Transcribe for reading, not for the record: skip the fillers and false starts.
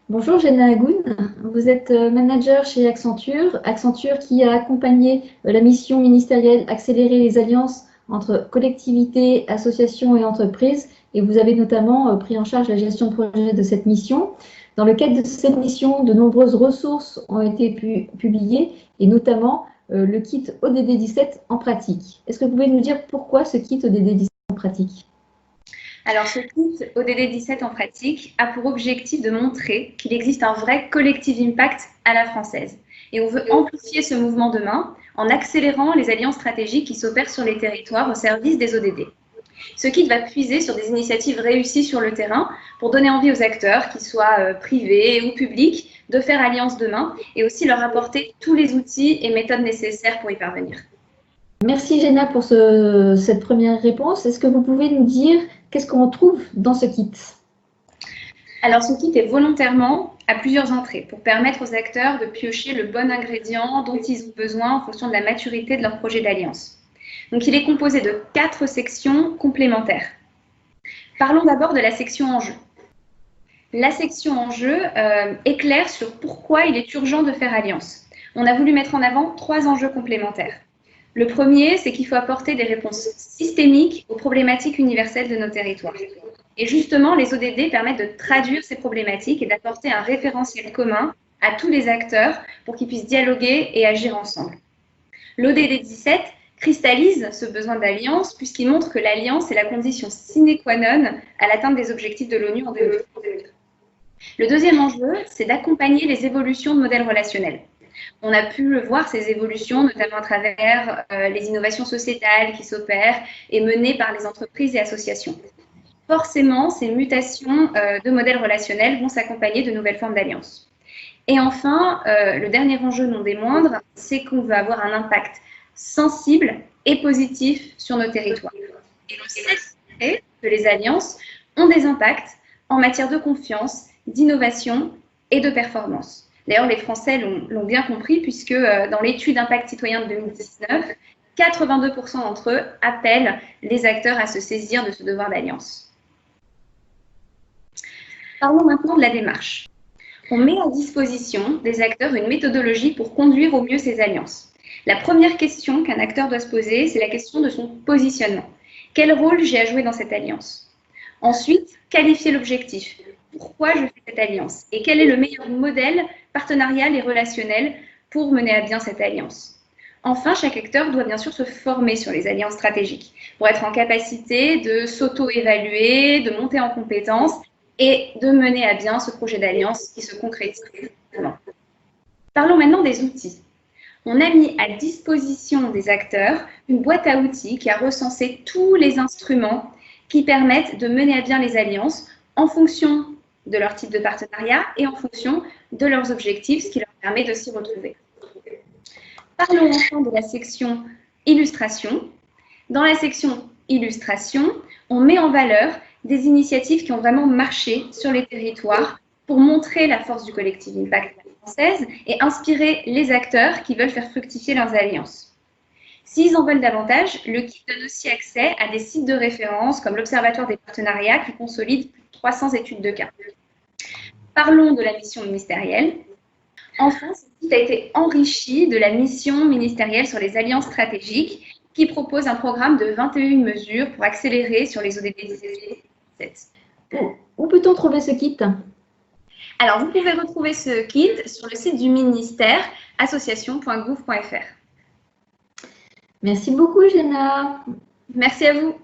Bonjour Jenna Agoun, vous êtes manager chez Accenture. Accenture qui a accompagné la mission ministérielle Accélérer les alliances entre collectivités, associations et entreprises. Et vous avez notamment pris en charge la gestion de projet de cette mission. Dans le cadre de cette mission, de nombreuses ressources ont été publiées et notamment le kit ODD 17 en pratique. Est-ce que vous pouvez nous dire pourquoi ce kit ODD 17 en pratique ? Alors, ce kit ODD 17 en pratique a pour objectif de montrer qu'il existe un vrai collective impact à la française. Et on veut amplifier ce mouvement demain en accélérant les alliances stratégiques qui s'opèrent sur les territoires au service des ODD. Ce kit va puiser sur des initiatives réussies sur le terrain pour donner envie aux acteurs, qu'ils soient privés ou publics, de faire alliance demain et aussi leur apporter tous les outils et méthodes nécessaires pour y parvenir. Merci Jenna pour cette première réponse. Est-ce que vous pouvez nous dire qu'est-ce qu'on trouve dans ce kit ? Alors, ce kit est volontairement à plusieurs entrées pour permettre aux acteurs de piocher le bon ingrédient dont ils ont besoin en fonction de la maturité de leur projet d'alliance. Donc, il est composé de 4 sections complémentaires. Parlons d'abord de la section enjeux. La section enjeux éclaire sur pourquoi il est urgent de faire alliance. On a voulu mettre en avant 3 enjeux complémentaires. Le premier, c'est qu'il faut apporter des réponses systémiques aux problématiques universelles de nos territoires. Et justement, les ODD permettent de traduire ces problématiques et d'apporter un référentiel commun à tous les acteurs pour qu'ils puissent dialoguer et agir ensemble. L'ODD 17 cristallise ce besoin d'alliance puisqu'il montre que l'alliance est la condition sine qua non à l'atteinte des objectifs de l'ONU en 2030. Le deuxième enjeu, c'est d'accompagner les évolutions de modèles relationnels. On a pu le voir, ces évolutions, notamment à travers les innovations sociétales qui s'opèrent et menées par les entreprises et associations. Forcément, ces mutations de modèles relationnels vont s'accompagner de nouvelles formes d'alliance. Et enfin, le dernier enjeu non des moindres, c'est qu'on veut avoir un impact sensible et positif sur nos territoires. Et on sait que les alliances ont des impacts en matière de confiance, d'innovation et de performance. D'ailleurs, les Français l'ont bien compris puisque dans l'étude Impact citoyen de 2019, 82% d'entre eux appellent les acteurs à se saisir de ce devoir d'alliance. Parlons maintenant de la démarche. On met à disposition des acteurs une méthodologie pour conduire au mieux ces alliances. La première question qu'un acteur doit se poser, c'est la question de son positionnement. Quel rôle j'ai à jouer dans cette alliance ? Ensuite, qualifier l'objectif. Pourquoi je fais cette alliance ? Et quel est le meilleur modèle partenarial et relationnel pour mener à bien cette alliance ? Enfin, chaque acteur doit bien sûr se former sur les alliances stratégiques pour être en capacité de s'auto-évaluer, de monter en compétences et de mener à bien ce projet d'alliance qui se concrétise. Parlons maintenant des outils. On a mis à disposition des acteurs une boîte à outils qui a recensé tous les instruments qui permettent de mener à bien les alliances en fonction de leur type de partenariat et en fonction de leurs objectifs, ce qui leur permet de s'y retrouver. Parlons enfin de la section illustration. Dans la section illustration, on met en valeur des initiatives qui ont vraiment marché sur les territoires pour montrer la force du collectif impact française et inspirer les acteurs qui veulent faire fructifier leurs alliances. S'ils en veulent davantage, le kit donne aussi accès à des sites de référence comme l'Observatoire des partenariats qui consolide plus de 300 études de cas. Parlons de la mission ministérielle. Enfin, ce kit a été enrichi de la mission ministérielle sur les alliances stratégiques qui propose un programme de 21 mesures pour accélérer sur les ODD 17. Où peut-on trouver ce kit ? Alors, vous pouvez retrouver ce kit sur le site du ministère, association.gouv.fr. Merci beaucoup, Jenna. Merci à vous.